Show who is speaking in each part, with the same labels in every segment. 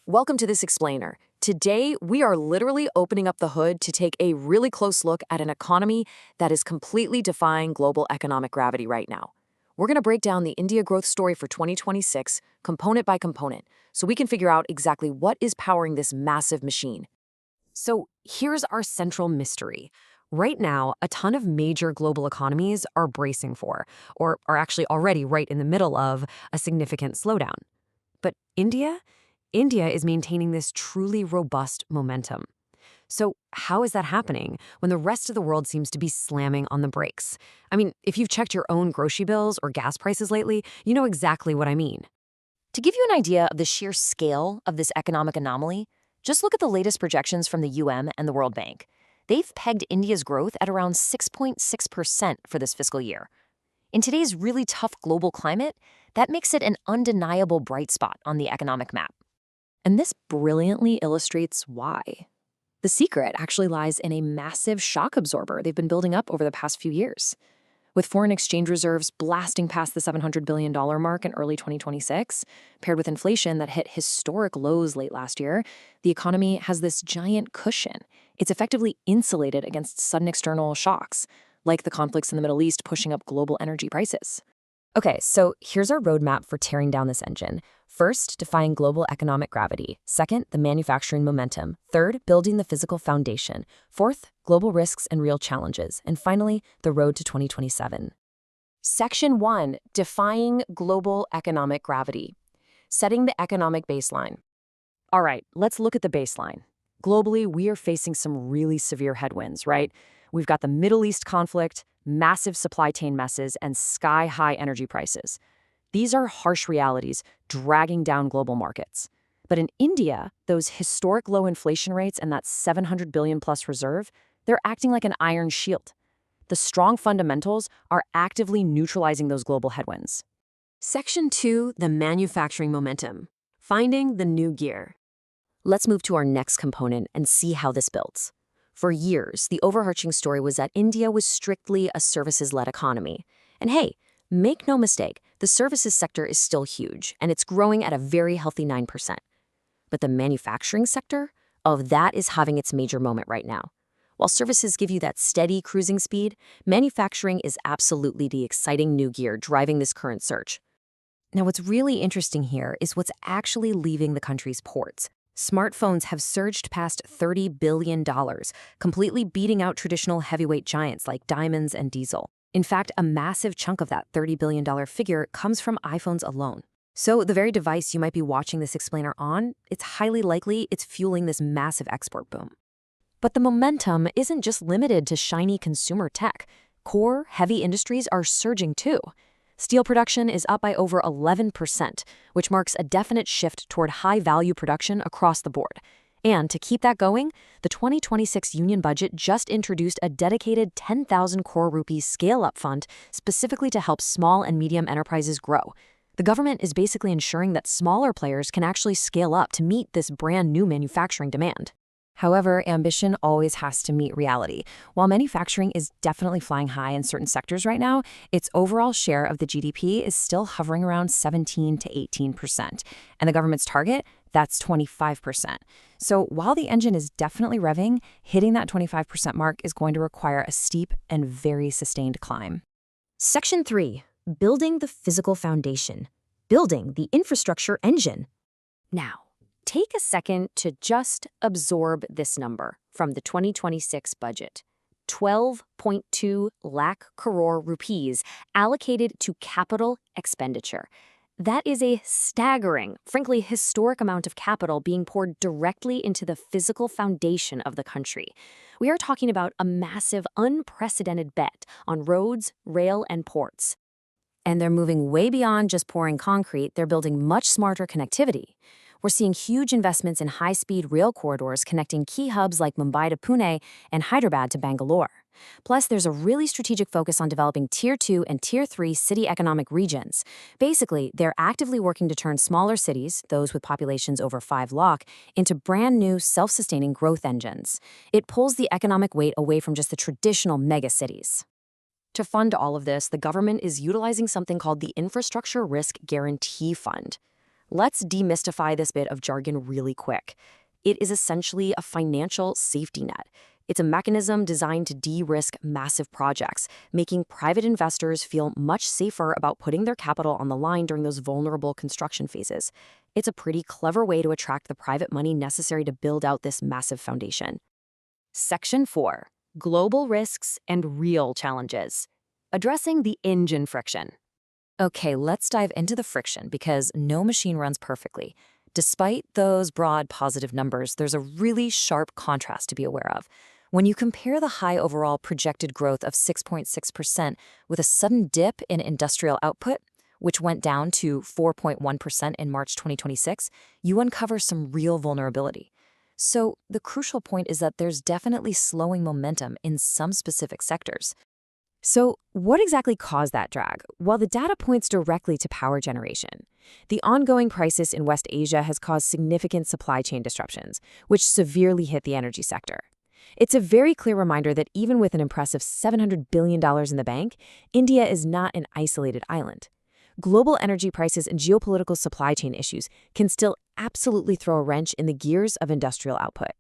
Speaker 1: Welcome to this explainer. Today, we are literally opening up the hood to take a really close look at an economy that is completely defying global economic gravity right now. We're going to break down the India growth story for 2026, component by component, so we can figure out exactly what is powering this massive machine. So here's our central mystery. Right now, a ton of major global economies are bracing for, or are actually already right in the middle of, a significant slowdown. But India? India is maintaining this truly robust momentum. So, how is that happening when the rest of the world seems to be slamming on the brakes? I mean, if you've checked your own grocery bills or gas prices lately, you know exactly what I mean. To give you an idea of the sheer scale of this economic anomaly, just look at the latest projections from the and the World Bank. They've pegged India's growth at around 6.6% for this fiscal year. In today's really tough global climate, that makes it an undeniable bright spot on the economic map. And this brilliantly illustrates why. The secret actually lies in a massive shock absorber they've been building up over the past few years. With foreign exchange reserves blasting past the $700 billion mark in early 2026, paired with inflation that hit historic lows late last year, the economy has this giant cushion. It's effectively insulated against sudden external shocks, like the conflicts in the Middle East pushing up global energy prices. Okay, so here's our roadmap for tearing down this engine. First, defying global economic gravity. Second, the manufacturing momentum. Third, building the physical foundation. Fourth, global risks and real challenges. And finally, the road to 2027. Section 1, defying global economic gravity. Setting the economic baseline. All right, let's look at the baseline. Globally, we are facing some really severe headwinds, right? We've got the Middle East conflict, massive supply chain messes, and sky-high energy prices. These are harsh realities dragging down global markets. But in India, those historic low inflation rates and that $700 billion plus reserve, they're acting like an iron shield. The strong fundamentals are actively neutralizing those global headwinds. Section 2, the manufacturing momentum. Finding the new gear. Let's move to our next component and see how this builds. For years, the overarching story was that India was strictly a services-led economy. And hey, make no mistake, the services sector is still huge, and it's growing at a very healthy 9%. But the manufacturing sector, that is having its major moment right now. While services give you that steady cruising speed, manufacturing is absolutely the exciting new gear driving this current surge. Now, what's really interesting here is what's actually leaving the country's ports. Smartphones have surged past $30 billion, completely beating out traditional heavyweight giants like Diamonds and Diesel. In fact, a massive chunk of that $30 billion figure comes from iPhones alone. So the very device you might be watching this explainer on, it's highly likely it's fueling this massive export boom. But the momentum isn't just limited to shiny consumer tech. Core, heavy industries are surging too. Steel production is up by over 11%, which marks a definite shift toward high-value production across the board. And to keep that going, the 2026 union budget just introduced a dedicated 10,000 crore rupees scale-up fund specifically to help small and medium enterprises grow. The government is basically ensuring that smaller players can actually scale up to meet this brand new manufacturing demand. However, ambition always has to meet reality. While manufacturing is definitely flying high in certain sectors right now, its overall share of the GDP is still hovering around 17 to 18%. And the government's target, that's 25%. So while the engine is definitely revving, hitting that 25% mark is going to require a steep and very sustained climb. Section 3, building the physical foundation. Building the infrastructure engine. Now, take a second to just absorb this number from the 2026 budget. 12.2 lakh crore rupees allocated to capital expenditure. That is a staggering, frankly historic amount of capital being poured directly into the physical foundation of the country. We are talking about a massive, unprecedented bet on roads, rail, and ports. And they're moving way beyond just pouring concrete, they're building much smarter connectivity. We're seeing huge investments in high-speed rail corridors connecting key hubs like Mumbai to Pune and Hyderabad to Bangalore. Plus, there's a really strategic focus on developing Tier 2 and Tier 3 city economic regions. Basically, they're actively working to turn smaller cities, those with populations over 5 lakh, into brand new self-sustaining growth engines. It pulls the economic weight away from just the traditional megacities. To fund all of this, the government is utilizing something called the Infrastructure Risk Guarantee Fund. Let's demystify this bit of jargon really quick. It is essentially a financial safety net. It's a mechanism designed to de-risk massive projects, making private investors feel much safer about putting their capital on the line during those vulnerable construction phases. It's a pretty clever way to attract the private money necessary to build out this massive foundation. Section 4. Global risks and real challenges. Addressing the engine friction. Okay, let's dive into the friction because no machine runs perfectly. Despite those broad positive numbers, there's a really sharp contrast to be aware of. When you compare the high overall projected growth of 6.6% with a sudden dip in industrial output, which went down to 4.1% in March 2026, you uncover some real vulnerability. So the crucial point is that there's definitely slowing momentum in some specific sectors. So what exactly caused that drag? Well, the data points directly to power generation. The ongoing crisis in West Asia has caused significant supply chain disruptions, which severely hit the energy sector. It's a very clear reminder that even with an impressive $700 billion in the bank, India is not an isolated island. Global energy prices and geopolitical supply chain issues can still absolutely throw a wrench in the gears of industrial output.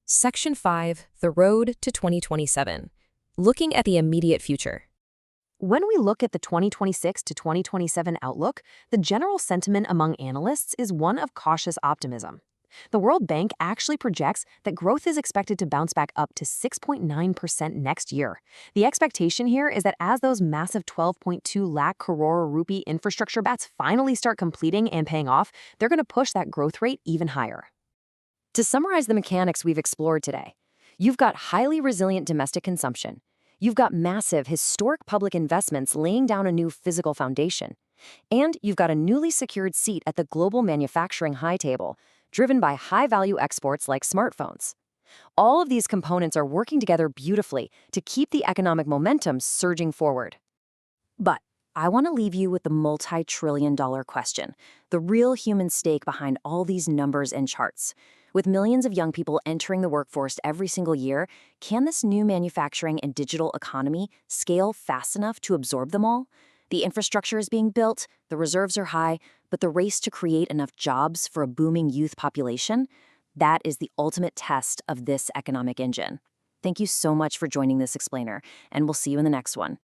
Speaker 1: Section 5. The Road to 2027. Looking at the immediate future. When we look at the 2026 to 2027 outlook, the general sentiment among analysts is one of cautious optimism. The World Bank actually projects that growth is expected to bounce back up to 6.9% next year. The expectation here is that as those massive 12.2 lakh crore rupee infrastructure bets finally start completing and paying off, they're going to push that growth rate even higher. To summarize the mechanics we've explored today, you've got highly resilient domestic consumption. You've got massive, historic public investments laying down a new physical foundation. And you've got a newly secured seat at the global manufacturing high table, driven by high-value exports like smartphones. All of these components are working together beautifully to keep the economic momentum surging forward. But I want to leave you with the multi-trillion-dollar question, the real human stake behind all these numbers and charts. With millions of young people entering the workforce every single year, can this new manufacturing and digital economy scale fast enough to absorb them all? The infrastructure is being built, the reserves are high, but the race to create enough jobs for a booming youth population, that is the ultimate test of this economic engine. Thank you so much for joining this explainer, and we'll see you in the next one.